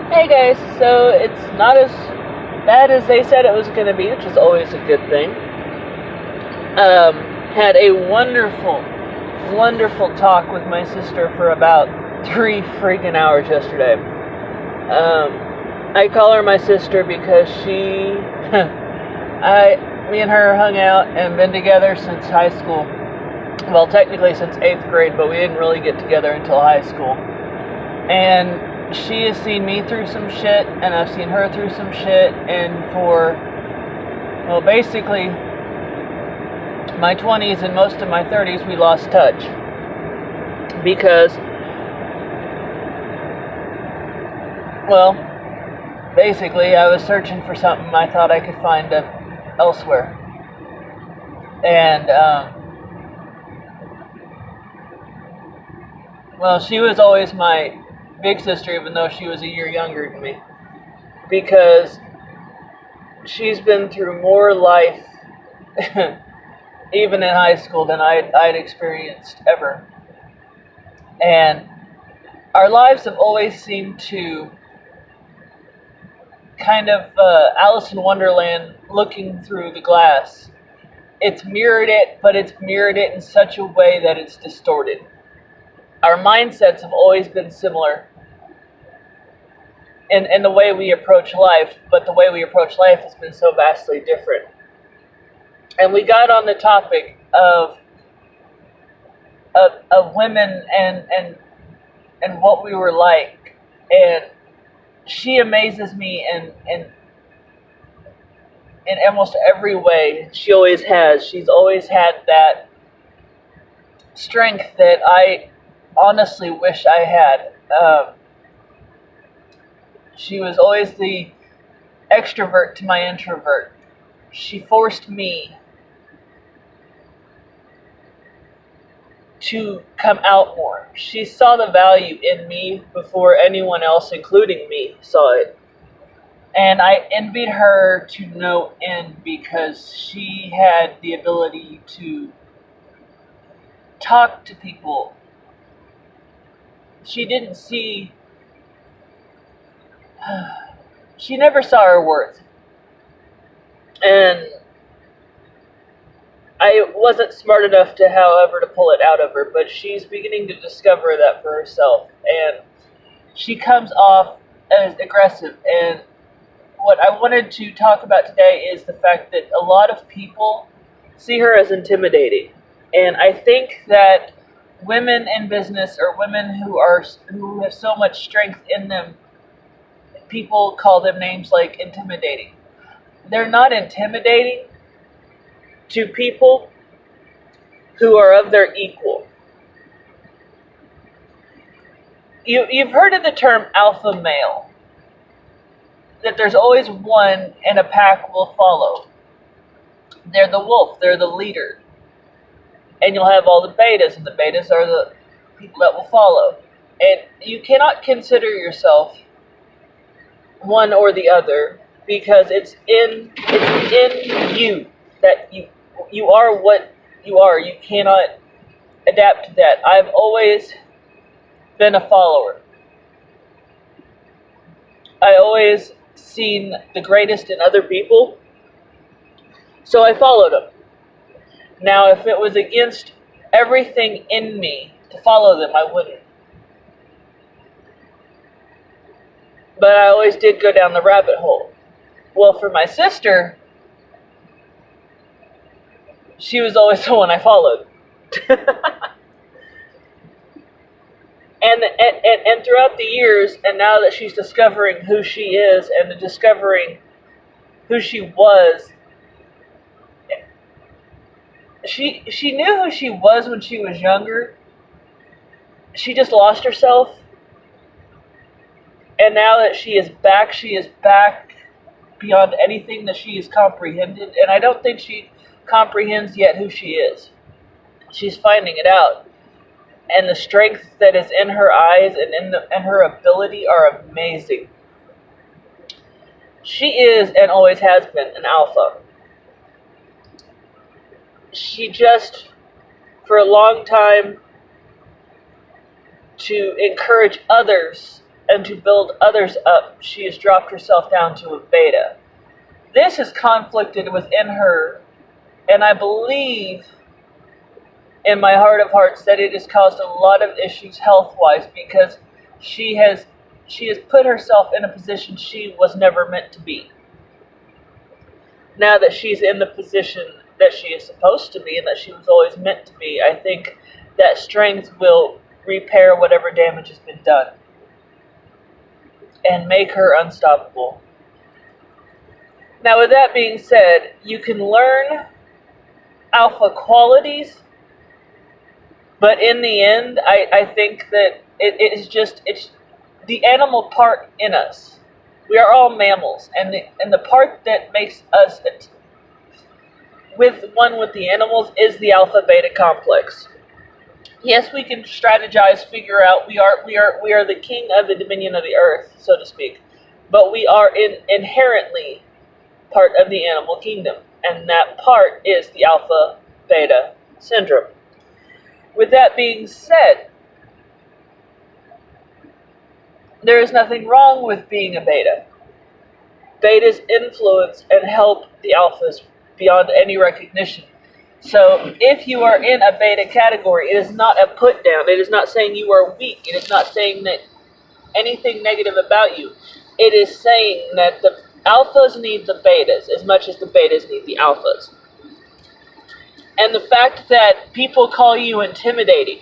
Hey guys, so it's not as bad as they said it was going to be, which is always a good thing. Had a wonderful talk with my sister for about 3 freaking hours yesterday. I call her my sister because me and her hung out and been together since high school. Well, technically since 8th grade, but we didn't really get together until high school. And she has seen me through some shit, and I've seen her through some shit, and basically, my 20s and most of my 30s, we lost touch. Because, basically, I was searching for something I thought I could find elsewhere. And, she was always my big sister, even though she was a year younger than me, because she's been through more life, even in high school, than I'd experienced ever. And our lives have always seemed to kind of Alice in Wonderland looking through the glass. It's mirrored it, but it's mirrored it in such a way that it's distorted. Our mindsets have always been similar in the way we approach life, but the way we approach life has been so vastly different. And we got on the topic of women and what we were like, and she amazes me in almost every way. She always has. She's always had that strength that I honestly wish I had. She was always the extrovert to my introvert. She forced me to come out more. She saw the value in me before anyone else, including me, saw it. And I envied her to no end because she had the ability to talk to people. She didn't see... She never saw her worth. And I wasn't smart enough to, however, to pull it out of her, but she's beginning to discover that for herself. And she comes off as aggressive. And what I wanted to talk about today is the fact that a lot of people see her as intimidating. And I think that women in business, or women who have so much strength in them, people call them names like intimidating. They're not intimidating to people who are of their equal. You've heard of the term alpha male, that there's always one and a pack will follow. They're the wolf, they're the leader. And you'll have all the betas, and the betas are the people that will follow. And you cannot consider yourself one or the other, because it's in you that you are what you are. You cannot adapt to that. I've always been a follower. I always seen the greatest in other people, so I followed them. Now, if it was against everything in me to follow them, I wouldn't. But I always did go down the rabbit hole. Well, for my sister, she was always the one I followed. and throughout the years, and now that she's discovering who she is and discovering who she was, she knew who she was when she was younger. She just lost herself. And now that she is back beyond anything that she has comprehended. And I don't think she comprehends yet who she is. She's finding it out. And the strength that is in her eyes and her ability are amazing. She is, and always has been, an alpha. She just, for a long time, to encourage others and to build others up, she has dropped herself down to a beta. This has conflicted within her, and I believe in my heart of hearts that it has caused a lot of issues health-wise, because she has put herself in a position she was never meant to be. Now that she's in the position that she is supposed to be and that she was always meant to be, I think that strength will repair whatever damage has been done and make her unstoppable. Now, with that being said, you can learn alpha qualities, but in the end, I think that it's the animal part in us. We are all mammals, and the part that makes us with the animals is the alpha beta complex. Yes, we can strategize, figure out we are the king of the dominion of the earth, so to speak, but we are inherently part of the animal kingdom, and that part is the alpha beta syndrome. With that being said, there is nothing wrong with being a beta. Betas influence and help the alphas beyond any recognition. So if you are in a beta category, it is not a put down. It is not saying you are weak. It is not saying that anything negative about you. It is saying that the alphas need the betas as much as the betas need the alphas. And the fact that people call you intimidating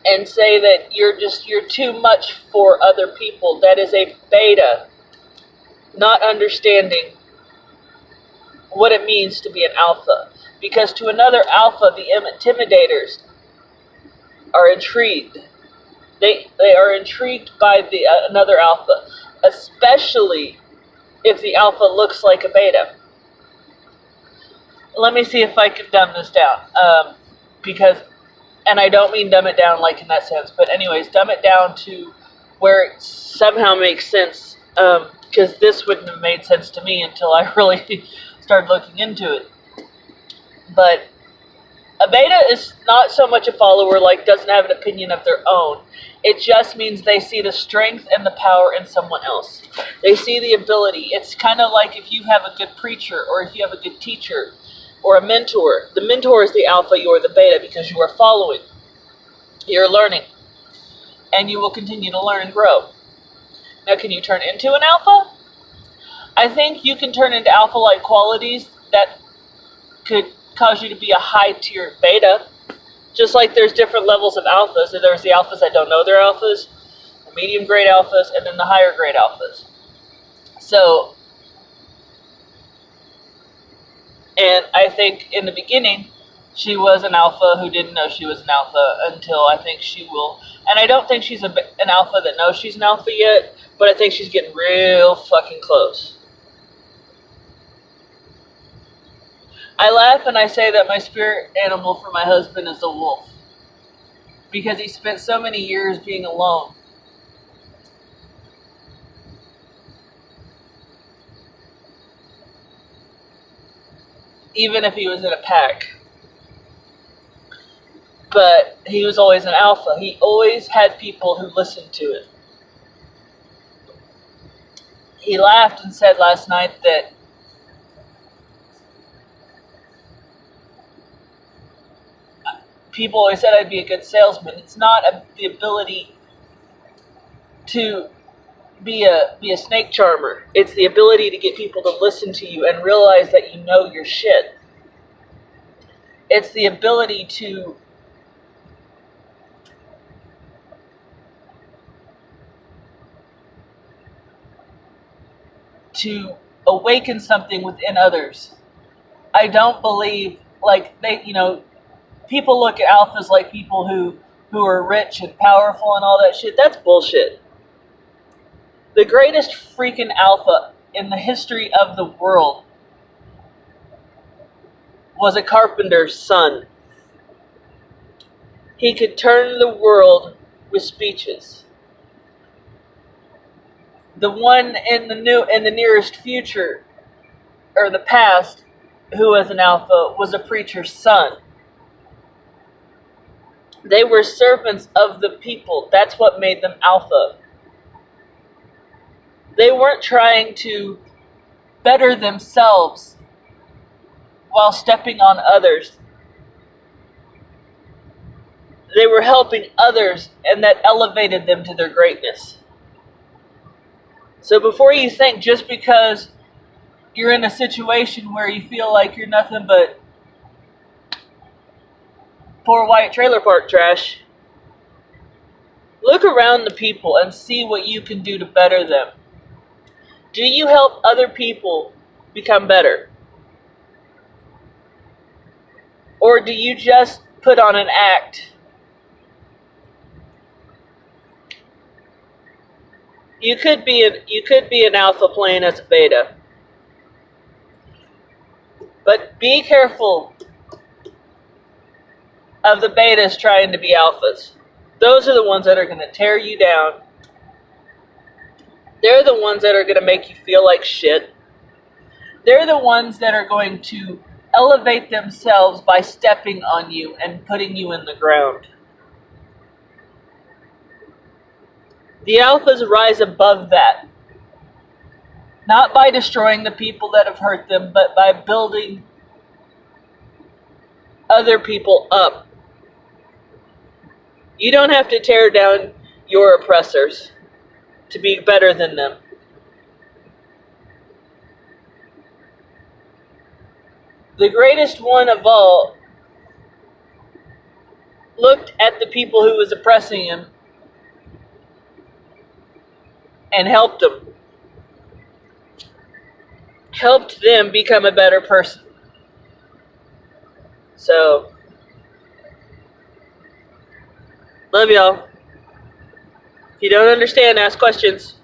and say that you're too much for other people, that is a beta not understanding what it means to be an alpha. Because to another alpha, the intimidators are intrigued. They are intrigued by another alpha, especially if the alpha looks like a beta. Let me see if I can dumb this down. And I don't mean dumb it down like in that sense, but anyways, dumb it down to where it somehow makes sense, because this wouldn't have made sense to me until I really started looking into it. But a beta is not so much a follower, like doesn't have an opinion of their own. It just means they see the strength and the power in someone else. They see the ability. It's kind of like if you have a good preacher or if you have a good teacher or a mentor. The mentor is the alpha, you are the beta, because you are following. You're learning. And you will continue to learn and grow. Now, can you turn into an alpha? I think you can turn into alpha-like qualities that could cause you to be a high-tier beta. Just like there's different levels of alphas. There's the alphas that don't know they're alphas, the medium-grade alphas, and then the higher-grade alphas. So, and I think in the beginning, she was an alpha who didn't know she was an alpha until I think she will. And I don't think she's an alpha that knows she's an alpha yet, but I think she's getting real fucking close. I laugh and I say that my spirit animal for my husband is a wolf, because he spent so many years being alone. Even if he was in a pack. But he was always an alpha. He always had people who listened to him. He laughed and said last night that people always said I'd be a good salesman. It's not the ability to be a snake charmer. It's the ability to get people to listen to you and realize that you know your shit. It's the ability to awaken something within others. I don't believe, like, people look at alphas like people who are rich and powerful and all that shit. That's bullshit. The greatest freaking alpha in the history of the world was a carpenter's son. He could turn the world with speeches. The one in the nearest future, or the past, who was an alpha, was a preacher's son. They were servants of the people. That's what made them alpha. They weren't trying to better themselves while stepping on others. They were helping others, and that elevated them to their greatness. So before you think just because you're in a situation where you feel like you're nothing but poor white trailer park trash, look around the people and see what you can do to better them. Do you help other people become better? Or do you just put on an act? You could be an alpha playing as a beta. But be careful of the betas trying to be alphas. Those are the ones that are going to tear you down. They're the ones that are going to make you feel like shit. They're the ones that are going to elevate themselves by stepping on you and putting you in the ground. The alphas rise above that. Not by destroying the people that have hurt them, but by building other people up. You don't have to tear down your oppressors to be better than them. The greatest one of all looked at the people who was oppressing him and helped them. Helped them become a better person. So, love y'all. If you don't understand, ask questions.